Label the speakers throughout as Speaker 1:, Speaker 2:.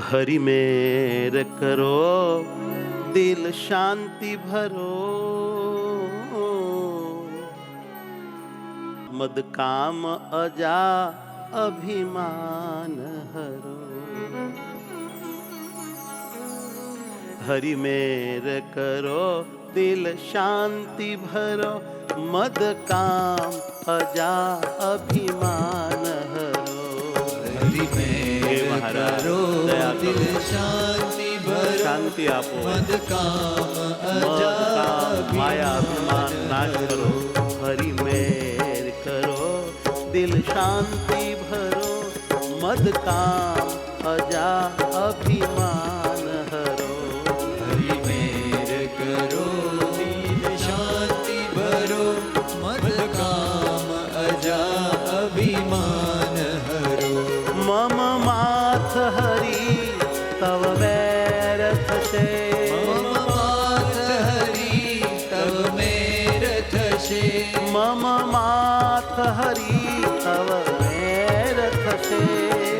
Speaker 1: हरि मेर करो दिल शांति भरो, मद काम अजा अभिमान हरो। हरि मेर करो दिल शांति भरो, मद काम अजा अभिमान हरो।
Speaker 2: हरि मेर करो दिल शांति भरो,
Speaker 1: शांति आपो,
Speaker 2: मद काम अजा
Speaker 1: माया अभिमान नाश करो। हरि मेर करो दिल शांति भरो, मद काम अजा अभिमान हरो।
Speaker 2: हरि मेर करो दिल शांति भरो, मद काम अजा अभिमान हरो।
Speaker 1: मम माथ हरि तव वैर थशे,
Speaker 2: मम माथ हरि तव मेर थशे,
Speaker 1: मम माथ हरि तव वैर थशे।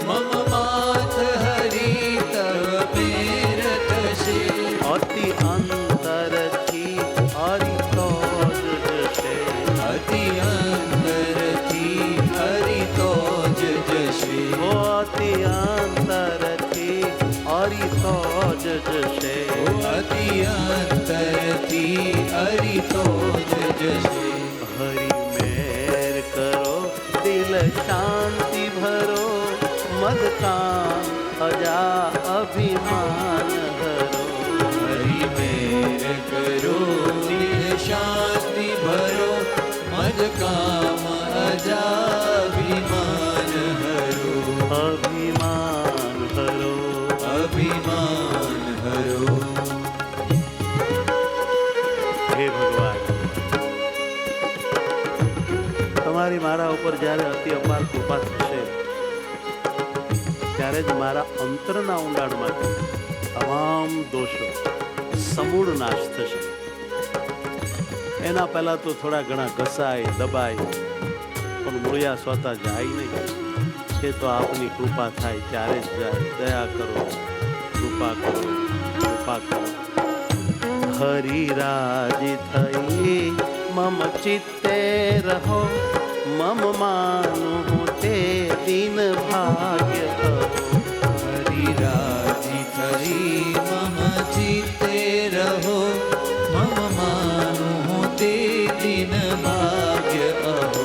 Speaker 2: मम माथ हरि तव मेर थशे।
Speaker 1: अति अंतर थी हरि तोज जशे,
Speaker 2: अति अंतर थी हरि तोज जशे।
Speaker 1: ओ अति अंतर थी हरि तोज जशे।
Speaker 2: अति अंतर थी हरि तोज जशे।
Speaker 1: हरि मेर करो दिल शांति भरो, मद काम अजा अभिमान हरो।
Speaker 2: हरि मेर करो दिल शांति भरो, मद काम अजा अभिमान हरो।
Speaker 1: अभिमान हरो,
Speaker 2: अभिमान हरो।
Speaker 1: हे भगवान, તમારી મારા ઉપર જ્યારે અતિ અપાર કૃપા થશે ત્યારે જ મારા અંતરના ઊંડાણમાંથી તમામ દોષો સમૂળ નાશ થશે. એના પહેલા તો થોડા ઘણા ઘસાય દબાય, પણ મૂળિયા સ્વતા જાય નહીં. એ તો આપની કૃપા થાય ત્યારે જ જાય. દયા કરો, કૃપા કરો, કૃપા કરો. હરિ રાજી થઈ મમ ચિત્તે રહો, मम मानु ते दिन भाग्य अहो।
Speaker 2: हरि राजी थई मम चित्ते रहो, मम मानु ते दिन भाग्य अहो।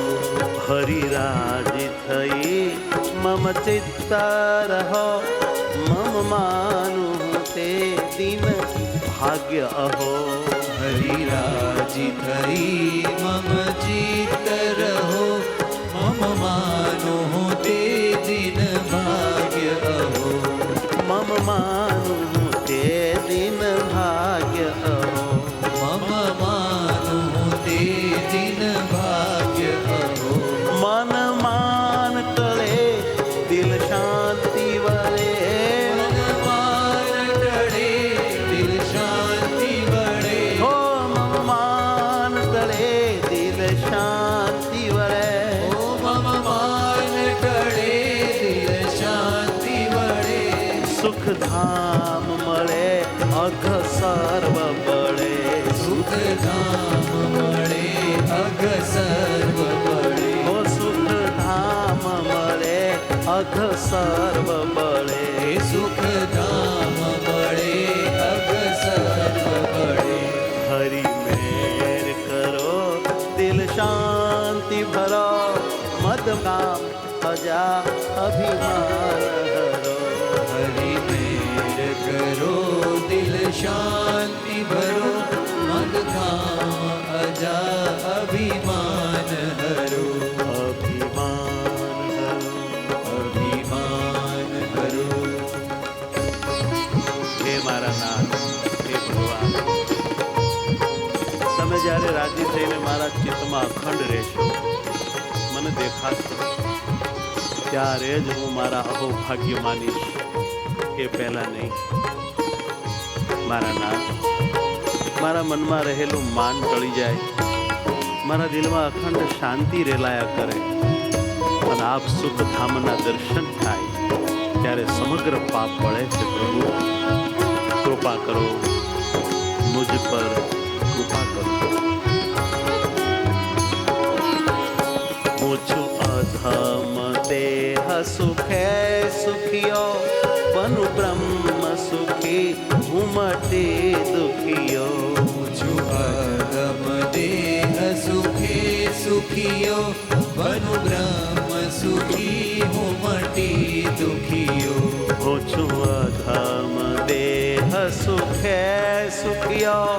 Speaker 1: हरि राजी थई मम चित्त रहो, मम मानु ते दिन भाग्य अहो।
Speaker 2: हरि राजी थई मम चित्त रहो, मम मानो ते दिन भाग्य अहो।
Speaker 1: मम मानु ते दिन भाग्य अहो।
Speaker 2: मम मानो ते दिन भाग्य अहो।
Speaker 1: मन मान टले दिल शांति वरे,
Speaker 2: मन मान टले दिल शांति वरे।
Speaker 1: हो मम मान टले दिल शांति वरे।
Speaker 2: ओ मम मान टले दिल शांति वरे।
Speaker 1: सुख धाम मळे अघ सर्व बळे,
Speaker 2: सुख धाम मळे अघ सर्व बळे।
Speaker 1: हो सुख धाम मळे अघ सर्व बळे।
Speaker 2: सुख धाम मळे अघ सर्व बळे।
Speaker 1: हरि मेर करो दिल शांति भरो, मद काम अजा अभिमान हरो।
Speaker 2: हरि मेर करो दिल शांति भरो, मद काम अजा अभिमान हरो।
Speaker 1: अभिमान हरो,
Speaker 2: अभिमान हरो।
Speaker 1: हे मारा नाथ, हे भगवान, તમે જ્યારે રાજી થઈને મારા ચિત્તમાં અખંડ રહેશો, મને દેખાશો, ત્યારે જ હું મારા અહોભાગ્ય માનીશ, એ પહેલા નહીં. મારા નાથ, મારા મનમાં રહેલું માન ટળી જાય, મારા દિલમાં અખંડ શાંતિ રેલાયા કરે, અને આપ સુખધામના દર્શન થાય ત્યારે સમગ્ર પાપ બળે છે. પ્રભુ કૃપા કરો, મુझ પર કૃપા કરો. હું છું અધમ દેહ સુખે સુખિયો, બનુ બ્રહ્મ સુખી હું મટી દુખિયો.
Speaker 2: છું અધમ દેહ સુખે સુખિયો, બનુ બ્રહ્મ સુખી હું મટી દુખિયો.
Speaker 1: હું છું અધમ દેહ સુખે સુખિયો,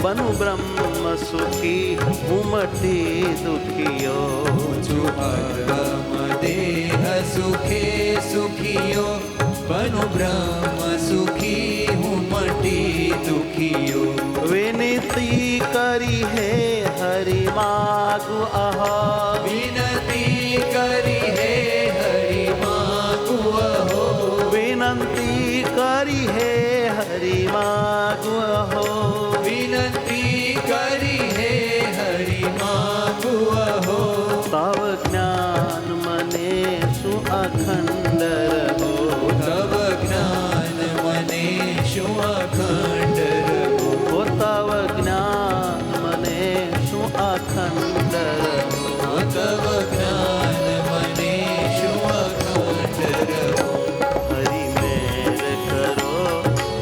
Speaker 1: બનુ બ્રહ્મ સુખી હું મટી દુખિયો.
Speaker 2: છું અધમ દેહ સુખે સુખિયો, બનુ બ્રહ્મ સુખી હું મટી દુખિયો.
Speaker 1: વિનતી કરી હે હરિ માગુ અહો,
Speaker 2: વિનતી કરી હે હરિ માગુ અહો.
Speaker 1: વિનંતી કરી હે હરિ માગુ અહો.
Speaker 2: વિનંતી કરી હે હરિ માગુ અહો.
Speaker 1: તવ જ્ઞાન મને શું અખંડ રહો,
Speaker 2: તવ જ્ઞાન મને શું અખંડ રહો.
Speaker 1: ઓ તવ જ્ઞાન મને શું અખંડ રહો.
Speaker 2: તવ જ્ઞાન મને શું અખંડ રહો.
Speaker 1: હરિ મેર કરો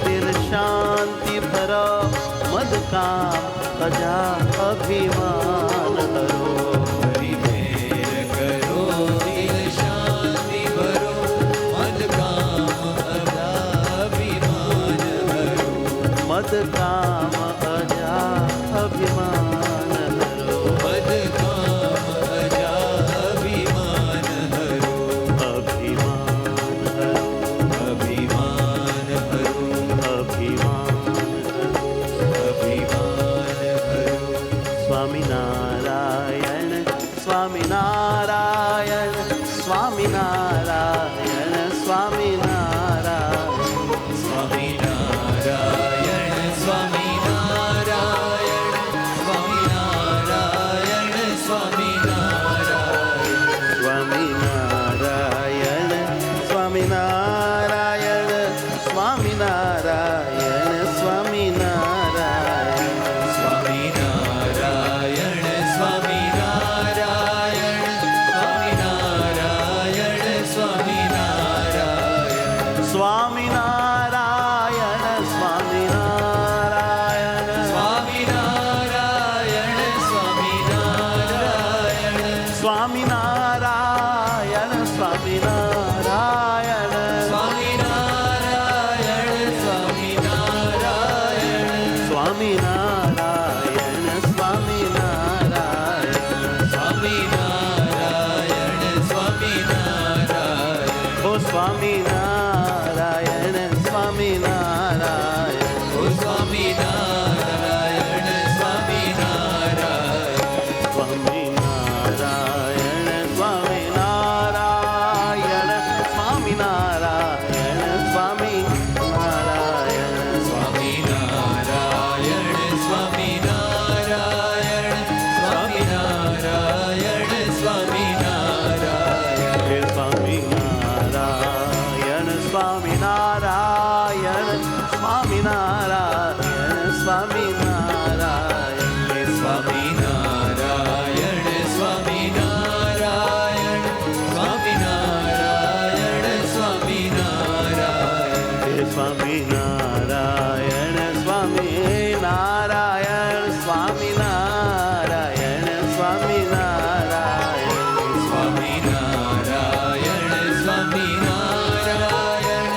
Speaker 1: દિલ શાંતિ ભરો, મદ કામ અજા અભિમાન હરો.
Speaker 2: હરિ મેર કરો દિલ શાંતિ ભરો, મદ કામ અભિમાન હરો.
Speaker 1: મદ કામ અજા અભિમાન હરો.
Speaker 2: મદ કામ અજા અભિમાન હરો.
Speaker 1: અભિમાન હરો,
Speaker 2: અભિમાન હરો.
Speaker 1: અભિમાન હરો.
Speaker 2: અભિમાન હરો.
Speaker 1: સ્વામિનારાયણ સ્વામિનારાયણ સ્વામિનારાયણ સ્વામિનારાયણ.
Speaker 2: સ્વામિનારાયણ સ્વામિનારાયણ સ્વામિનારાયણ સ્વામિનારાયણ.
Speaker 1: સ્વામિનારાયણ સ્વામિનારાયણ સ્વામિનારાયણ સ્વામિનારાયણ.
Speaker 2: સ્વામિનારાયણ સ્વામિનારાયણ સ્વામિનારાયણ સ્વામિનારાયણ.
Speaker 1: સ્વામિનારાયણ સ્વામિનારાયણ
Speaker 2: સ્વામિનારાયણ સ્વામિનારાયણ
Speaker 1: સ્વામિનારાયણ સ્વામિનારાયણ.
Speaker 2: સ્વામિનારાયણ સ્વામિનારાયણ
Speaker 1: સ્વામિનારાયણ સ્વામિનારાયણ.
Speaker 2: સ્વામિનારાયણ સ્વામિનારાયણ.
Speaker 1: ઓ સ્વામિનારાયણ સ્વામિનારાયણ.
Speaker 2: ઓ સ્વામિનારાયણ સ્વામિનારાયણ.
Speaker 1: સ્વામિનારાયણ સ્વામિનારાયણ સ્વામિનારાયણ સ્વામિનારાયણ.
Speaker 2: સ્વામિનારાયણ સ્વામિનારાયણ સ્વામિનારાયણ સ્વામિનારાયણ.
Speaker 1: હે સ્વામિનારાયણ સ્વામિનારાયણ સ્વામિનારાયણ સ્વામિનારાયણ. હે
Speaker 2: સ્વામિનારાયણ સ્વામિનારાયણ સ્વામિનારાયણ સ્વામિનારાયણ.
Speaker 1: હે સ્વામિનારાયણ સ્વામિનારાયણ સ્વામિનારાયણ સ્વામિનારાયણ.
Speaker 2: સ્વામિનારાયણ સ્વામિનારાયણ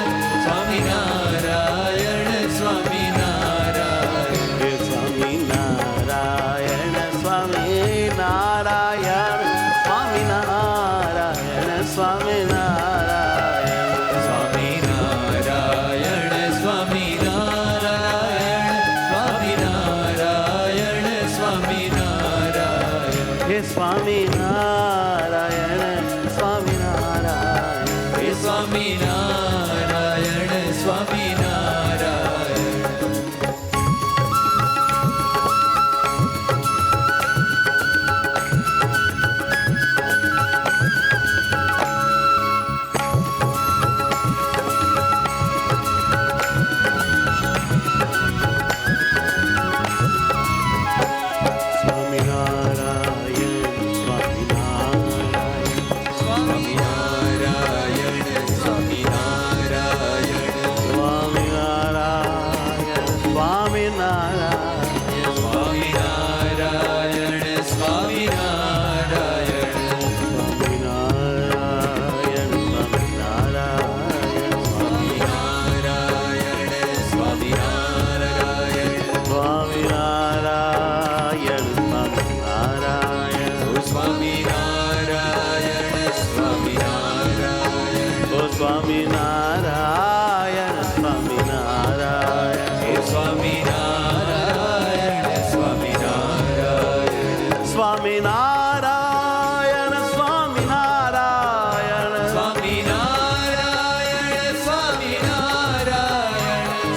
Speaker 2: સ્વામિનારાયણ સ્વામિનારાયણ.
Speaker 1: હે સ્વામિનારાયણ સ્વામિનારાયણ સ્વામિનારાયણ સ્વામિનારાયણ.
Speaker 2: સ્વામિનારાયણ સ્વામિનારાયણ સ્વામિનારાયણ સ્વામિનારાયણ.
Speaker 1: હે સ્વામિનારાયણ સ્વામિનારાયણ.
Speaker 2: હે સ્વામિનારાયણ સ્વામિનારાયણ.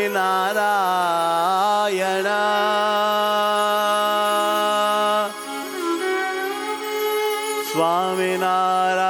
Speaker 1: સ્વામિનારાયણ સ્વામિનારાયણ